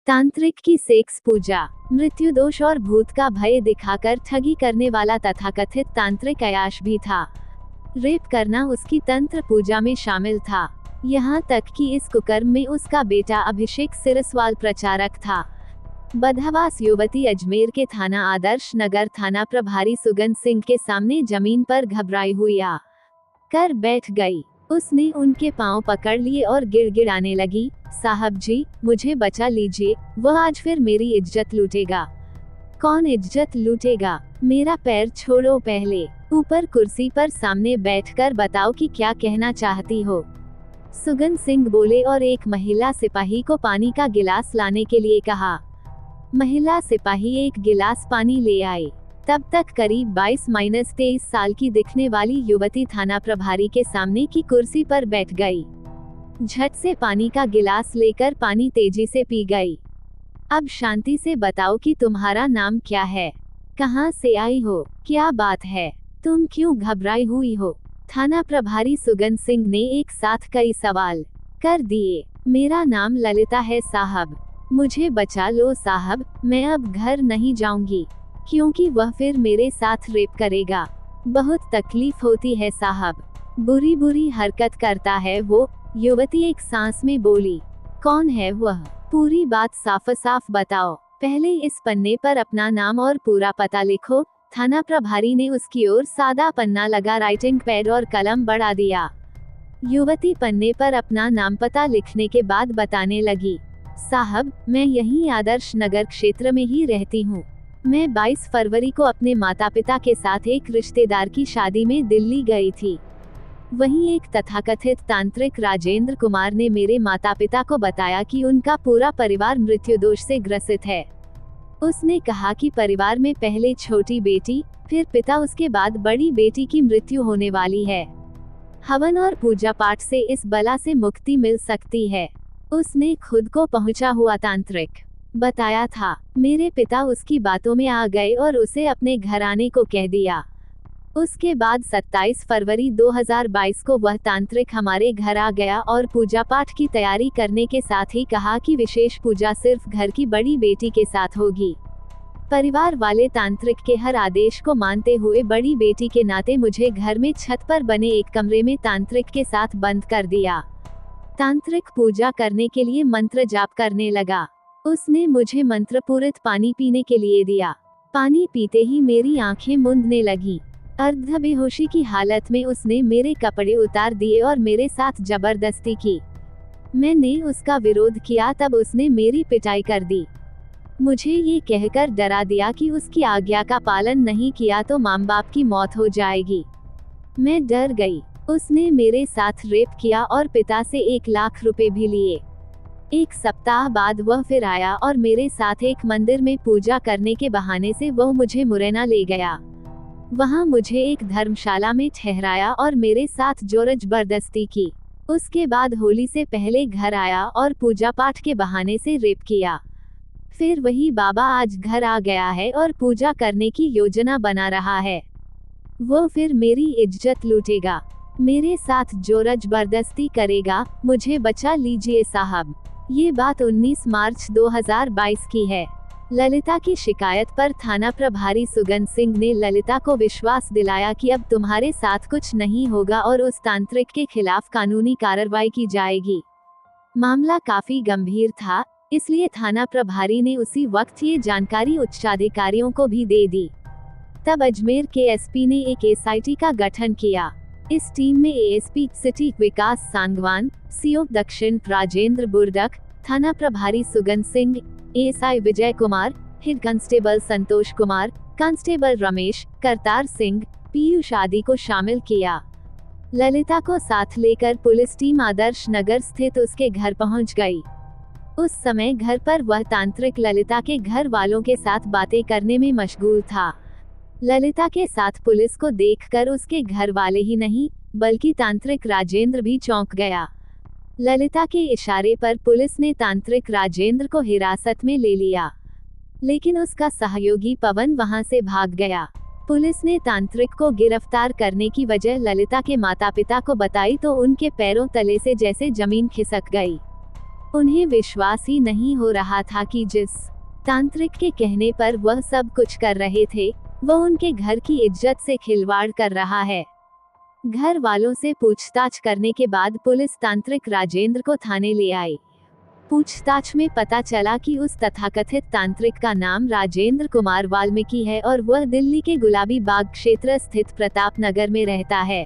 तांत्रिक की सेक्स पूजा, मृत्यु दोष और भूत का भय दिखाकर ठगी करने वाला तथाकथित तांत्रिक अयाश भी था। रेप करना उसकी तंत्र पूजा में शामिल था। यहाँ तक कि इस कुकर्म में उसका बेटा अभिषेक सिरस्वाल प्रचारक था। बदहवास युवती अजमेर के थाना आदर्श नगर थाना प्रभारी सुगंध सिंह के सामने जमीन पर घबराई हुई आ कर बैठ गई। उसने उनके पांव पकड़ लिए और गिड़गिड़ाने लगी, साहब जी, मुझे बचा लीजिए, वह आज फिर मेरी इज्जत लूटेगा। कौन इज्जत लूटेगा? मेरा पैर छोड़ो पहले, ऊपर कुर्सी पर सामने बैठकर बताओ कि क्या कहना चाहती हो। सुगंध सिंह बोले और एक महिला सिपाही को पानी का गिलास लाने के लिए कहा। महिला सिपाही एक गिलास पानी ले आए। तब तक करीब 22-23 साल की दिखने वाली युवती थाना प्रभारी के सामने की कुर्सी पर बैठ गई। झट से पानी का गिलास लेकर पानी तेजी से पी गई। अब शांति से बताओ कि तुम्हारा नाम क्या है, कहाँ से आई हो, क्या बात है, तुम क्यों घबराई हुई हो? थाना प्रभारी सुगंध सिंह ने एक साथ कई सवाल कर दिए। मेरा नाम ललिता है साहब, मुझे बचा लो साहब, मैं अब घर नहीं जाऊंगी, क्योंकि वह फिर मेरे साथ रेप करेगा। बहुत तकलीफ होती है साहब, बुरी बुरी हरकत करता है वो। युवती एक सांस में बोली। कौन है वह? पूरी बात साफ साफ बताओ, पहले इस पन्ने पर अपना नाम और पूरा पता लिखो। थाना प्रभारी ने उसकी ओर सादा पन्ना लगा राइटिंग पैड और कलम बढ़ा दिया। युवती पन्ने पर अपना नाम पता लिखने के बाद बताने लगी, साहब, मैं यहीं आदर्श नगर क्षेत्र में ही रहती हूँ। मैं 22 फरवरी को अपने माता पिता के साथ एक रिश्तेदार की शादी में दिल्ली गई थी। वहीं एक तथाकथित तांत्रिक राजेंद्र कुमार ने मेरे माता पिता को बताया कि उनका पूरा परिवार मृत्यु दोष से ग्रसित है। उसने कहा कि परिवार में पहले छोटी बेटी, फिर पिता, उसके बाद बड़ी बेटी की मृत्यु होने वाली है। हवन और पूजा पाठ से इस बला से मुक्ति मिल सकती है। उसने खुद को पहुंचा हुआ तांत्रिक बताया था। मेरे पिता उसकी बातों में आ गए और उसे अपने घर आने को कह दिया। उसके बाद 27 फरवरी 2022 को वह तांत्रिक हमारे घर आ गया और पूजा पाठ की तैयारी करने के साथ ही कहा कि विशेष पूजा सिर्फ घर की बड़ी बेटी के साथ होगी। परिवार वाले तांत्रिक के हर आदेश को मानते हुए बड़ी बेटी के नाते मुझे घर में छत पर बने एक कमरे में तांत्रिक के साथ बंद कर दिया। तांत्रिक पूजा करने के लिए मंत्र जाप करने लगा। उसने मुझे मंत्रपूरित पानी पीने के लिए दिया। पानी पीते ही मेरी आंखें मूंदने लगी। अर्ध बेहोशी की हालत में उसने मेरे कपड़े उतार दिए और मेरे साथ जबरदस्ती की। मैंने उसका विरोध किया, तब उसने मेरी पिटाई कर दी। मुझे ये कहकर डरा दिया कि उसकी आज्ञा का पालन नहीं किया तो माँ बाप की मौत हो जाएगी। मैं डर गई। उसने मेरे साथ रेप किया और पिता से 1 लाख रुपए भी लिए। 1 सप्ताह बाद वह फिर आया और मेरे साथ एक मंदिर में पूजा करने के बहाने से वह मुझे मुरैना ले गया। वहां मुझे एक धर्मशाला में ठहराया और मेरे साथ जोर जबरदस्ती की। उसके बाद होली से पहले घर आया और पूजा पाठ के बहाने से रेप किया। फिर वही बाबा आज घर आ गया है और पूजा करने की योजना बना रहा है। वो फिर मेरी इज्जत लूटेगा, मेरे साथ जोर जबरदस्ती करेगा। मुझे बचा लीजिए साहब। ये बात 19 मार्च 2022 की है। ललिता की शिकायत पर थाना प्रभारी सुगंध सिंह ने ललिता को विश्वास दिलाया कि अब तुम्हारे साथ कुछ नहीं होगा और उस तांत्रिक के खिलाफ कानूनी कार्रवाई की जाएगी। मामला काफी गंभीर था, इसलिए थाना प्रभारी ने उसी वक्त ये जानकारी उच्चाधिकारियों को भी दे दी। तब अजमेर के एसपी ने एक एसआईटी का गठन किया। इस टीम में एएसपी सिटी विकास सांगवान, सीओ दक्षिण राजेंद्र बुर्दक, थाना प्रभारी सुगंध Singh, ASI Vijay Kumar, head constable Santosh Kumar, constable Ramesh, Kartar Singh, Piyush आदि को शामिल किया। ललिता को साथ लेकर पुलिस टीम आदर्श नगर स्थित उसके घर पहुंच गई। उस समय घर पर वह तांत्रिक ललिता के घर वालों के साथ बातें करने में मशगूल था। ललिता के साथ पुलिस को देखकर उसके घर वाले ही नहीं, बल्कि तांत्रिक राजेंद्र भी चौंक गया। ललिता के इशारे पर पुलिस ने तांत्रिक राजेंद्र को हिरासत में ले लिया, लेकिन उसका सहयोगी पवन वहां से भाग गया। पुलिस ने तांत्रिक को गिरफ्तार करने की वजह ललिता के माता पिता को बताई तो उनके पैरों तले से जैसे जमीन खिसक गई। उन्हें विश्वास ही नहीं हो रहा था कि जिस तांत्रिक के कहने पर वह सब कुछ कर रहे थे, वह उनके घर की इज्जत से खिलवाड़ कर रहा है। घर वालों से पूछताछ करने के बाद पुलिस तांत्रिक राजेंद्र को थाने ले आई। पूछताछ में पता चला कि उस तथाकथित तांत्रिक का नाम राजेंद्र कुमार वाल्मीकि है और वह दिल्ली के गुलाबी बाग क्षेत्र स्थित प्रताप नगर में रहता है।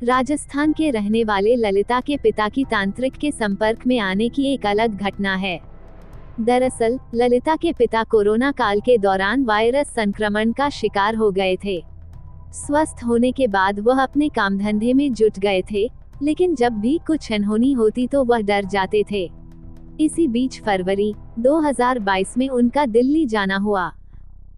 राजस्थान के रहने वाले ललिता के पिता की तांत्रिक के संपर्क में आने की एक अलग घटना है। दरअसल ललिता के पिता कोरोना काल के दौरान वायरस संक्रमण का शिकार हो गए थे। स्वस्थ होने के बाद वह अपने काम धंधे में जुट गए थे, लेकिन जब भी कुछ अनहोनी होती तो वह डर जाते थे। इसी बीच फरवरी 2022 में उनका दिल्ली जाना हुआ।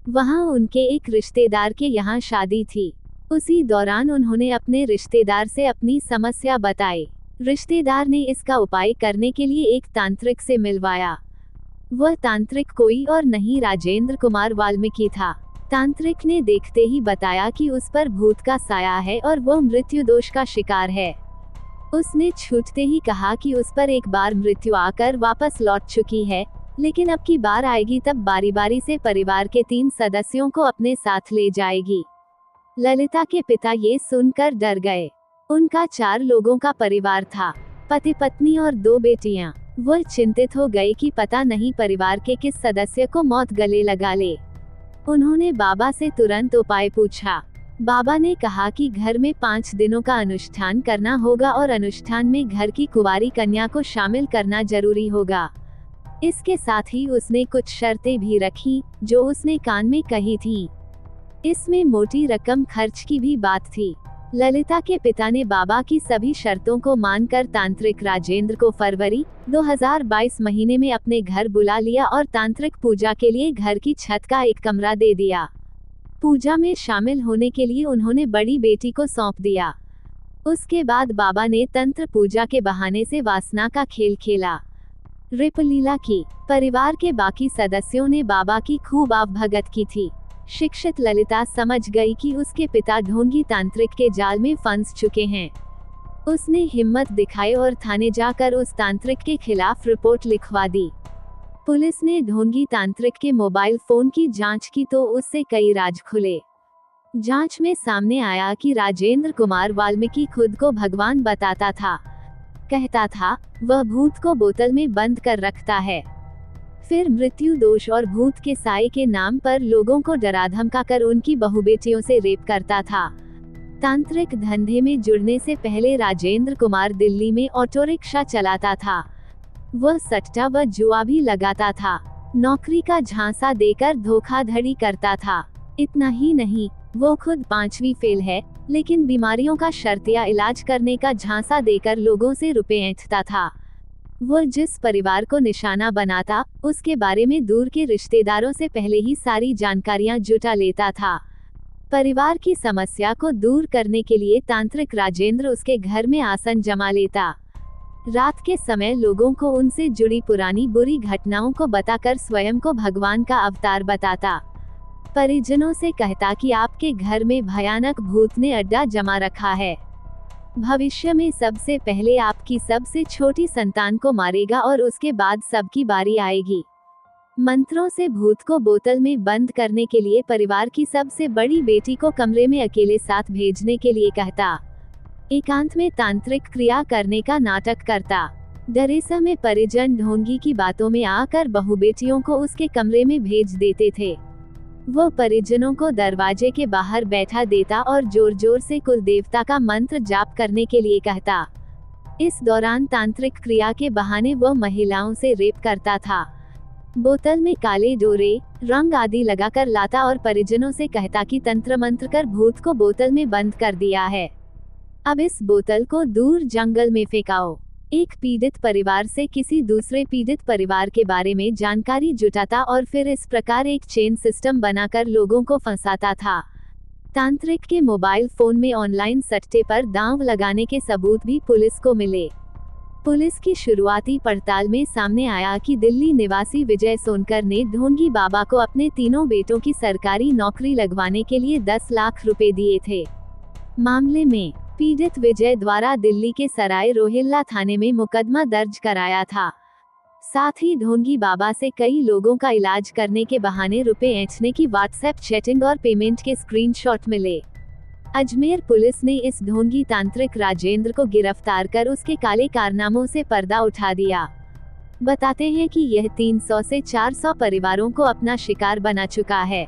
वहां उनके एक रिश्तेदार के यहाँ शादी थी। उसी दौरान उन्होंने अपने रिश्तेदार से अपनी समस्या बताई। रिश्तेदार ने इसका उपाय करने के लिए एक तांत्रिक से मिलवाया। वह तांत्रिक कोई और नहीं राजेंद्र कुमार वाल्मीकि था। तांत्रिक ने देखते ही बताया कि उस पर भूत का साया है और वह मृत्यु दोष का शिकार है। उसने छूटते ही कहा कि उस पर एक बार मृत्यु आकर वापस लौट चुकी है, लेकिन अब की बार आएगी तब बारी बारी से परिवार के 3 सदस्यों को अपने साथ ले जाएगी। ललिता के पिता ये सुनकर डर गए। उनका 4 लोगों का परिवार था, पति पत्नी और 2 बेटियां। वह चिंतित हो गए कि पता नहीं परिवार के किस सदस्य को मौत गले लगा ले। उन्होंने बाबा से तुरंत उपाय पूछा। बाबा ने कहा कि घर में 5 दिनों का अनुष्ठान करना होगा और अनुष्ठान में घर की कुंवारी कन्या को शामिल करना जरूरी होगा। इसके साथ ही उसने कुछ शर्तें भी रखी, जो उसने कान में कही थीं। इसमें मोटी रकम खर्च की भी बात थी। ललिता के पिता ने बाबा की सभी शर्तों को मानकर तांत्रिक राजेंद्र को फरवरी 2022 महीने में अपने घर बुला लिया और तांत्रिक पूजा के लिए घर की छत का एक कमरा दे दिया। पूजा में शामिल होने के लिए उन्होंने बड़ी बेटी को सौंप दिया। उसके बाद बाबा ने तंत्र पूजा के बहाने से वासना का खेल खेला, रिपलीला की। परिवार के बाकी सदस्यों ने बाबा की खूब आवभगत की थी। शिक्षित ललिता समझ गई कि उसके पिता ढोंगी तांत्रिक के जाल में फंस चुके हैं। उसने हिम्मत दिखाई और थाने जाकर उस तांत्रिक के खिलाफ रिपोर्ट लिखवा दी। पुलिस ने ढोंगी तांत्रिक के मोबाइल फोन की जांच की तो उससे कई राज खुले। जांच में सामने आया कि राजेंद्र कुमार वाल्मीकि खुद को भगवान बताता था। कहता था वह भूत को बोतल में बंद कर रखता है, फिर मृत्यु दोष और भूत के साए के नाम पर लोगों को डरा धमकाकर उनकी बहुबेटियों से रेप करता था। तांत्रिक धंधे में जुड़ने से पहले राजेंद्र कुमार दिल्ली में ऑटो रिक्शा चलाता था। वह सट्टा व जुआ भी लगाता था। नौकरी का झांसा देकर धोखाधड़ी करता था। इतना ही नहीं, वो खुद 5वीं फेल है, लेकिन बीमारियों का शर्तिया इलाज करने का झांसा देकर लोगों से रुपए ऐंठता था। वह जिस परिवार को निशाना बनाता, उसके बारे में दूर के रिश्तेदारों से पहले ही सारी जानकारियां जुटा लेता था। परिवार की समस्या को दूर करने के लिए तांत्रिक राजेंद्र उसके घर में आसन जमा लेता। रात के समय लोगों को उनसे जुड़ी पुरानी बुरी घटनाओं को बताकर स्वयं को भगवान का अवतार बताता। परिजनों से कहता कि आपके घर में भयानक भूत ने अड्डा जमा रखा है। भविष्य में सबसे पहले आपकी सबसे छोटी संतान को मारेगा और उसके बाद सबकी बारी आएगी। मंत्रों से भूत को बोतल में बंद करने के लिए परिवार की सबसे बड़ी बेटी को कमरे में अकेले साथ भेजने के लिए कहता। एकांत में तांत्रिक क्रिया करने का नाटक करता। डरे समय परिजन ढोंगी की बातों में आकर बहुबेटियों को उसके कमरे में भेज देते थे। वो परिजनों को दरवाजे के बाहर बैठा देता और जोर जोर से कुल देवता का मंत्र जाप करने के लिए कहता। इस दौरान तांत्रिक क्रिया के बहाने वह महिलाओं से रेप करता था। बोतल में काले डोरे, रंग आदि लगाकर लाता और परिजनों से कहता कि तंत्र मंत्र कर भूत को बोतल में बंद कर दिया है, अब इस बोतल को दूर जंगल में फेंकाओ। एक पीड़ित परिवार से किसी दूसरे पीड़ित परिवार के बारे में जानकारी जुटाता और फिर इस प्रकार एक चेन सिस्टम बनाकर लोगों को फंसाता था। तांत्रिक के मोबाइल फोन में ऑनलाइन सट्टे पर दांव लगाने के सबूत भी पुलिस को मिले। पुलिस की शुरुआती पड़ताल में सामने आया कि दिल्ली निवासी विजय सोनकर ने ढोंगी बाबा को अपने तीनों बेटों की सरकारी नौकरी लगवाने के लिए 10 लाख रुपए दिए थे। मामले में पीड़ित विजय द्वारा दिल्ली के सराय रोहिल्ला थाने में मुकदमा दर्ज कराया था। साथ ही ढोंगी बाबा से कई लोगों का इलाज करने के बहाने रुपए ऐंठने की व्हाट्सएप चैटिंग और पेमेंट के स्क्रीनशॉट मिले। अजमेर पुलिस ने इस ढोंगी तांत्रिक राजेंद्र को गिरफ्तार कर उसके काले कारनामों से पर्दा उठा दिया। बताते हैं कि यह 300 से 400 परिवारों को अपना शिकार बना चुका है।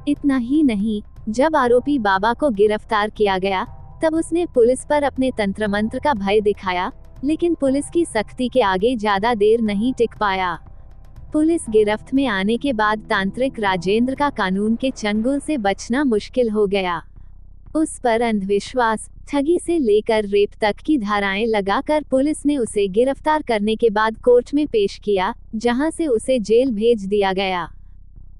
इतना ही नहीं, जब आरोपी बाबा को गिरफ्तार किया गया तब उसने पुलिस पर अपने तंत्र मंत्र का भय दिखाया, लेकिन पुलिस की सख्ती के आगे ज्यादा देर नहीं टिक पाया। पुलिस गिरफ्त में आने के बाद तांत्रिक राजेंद्र का कानून के चंगुल से बचना मुश्किल हो गया। उस पर अंधविश्वास, ठगी से लेकर रेप तक की धाराएं लगाकर पुलिस ने उसे गिरफ्तार करने के बाद कोर्ट में पेश किया, जहां से उसे जेल भेज दिया गया।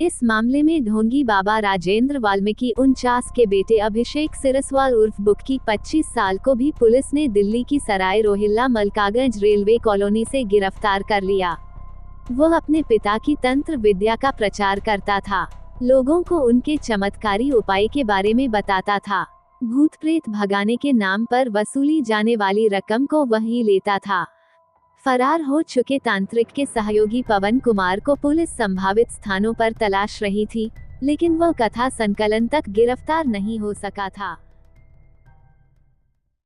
इस मामले में ढोंगी बाबा राजेंद्र वाल्मीकि 49 के बेटे अभिषेक सिरस्वाल उर्फ बुक्की 25 साल को भी पुलिस ने दिल्ली की सराय रोहिल्ला मलकागंज रेलवे कॉलोनी से गिरफ्तार कर लिया। वह अपने पिता की तंत्र विद्या का प्रचार करता था, लोगों को उनके चमत्कारी उपाय के बारे में बताता था। भूत प्रेत भगाने के नाम पर वसूली जाने वाली रकम को वही लेता था। फरार हो चुके तांत्रिक के सहयोगी पवन कुमार को पुलिस संभावित स्थानों पर तलाश रही थी, लेकिन वह कथा संकलन तक गिरफ्तार नहीं हो सका था।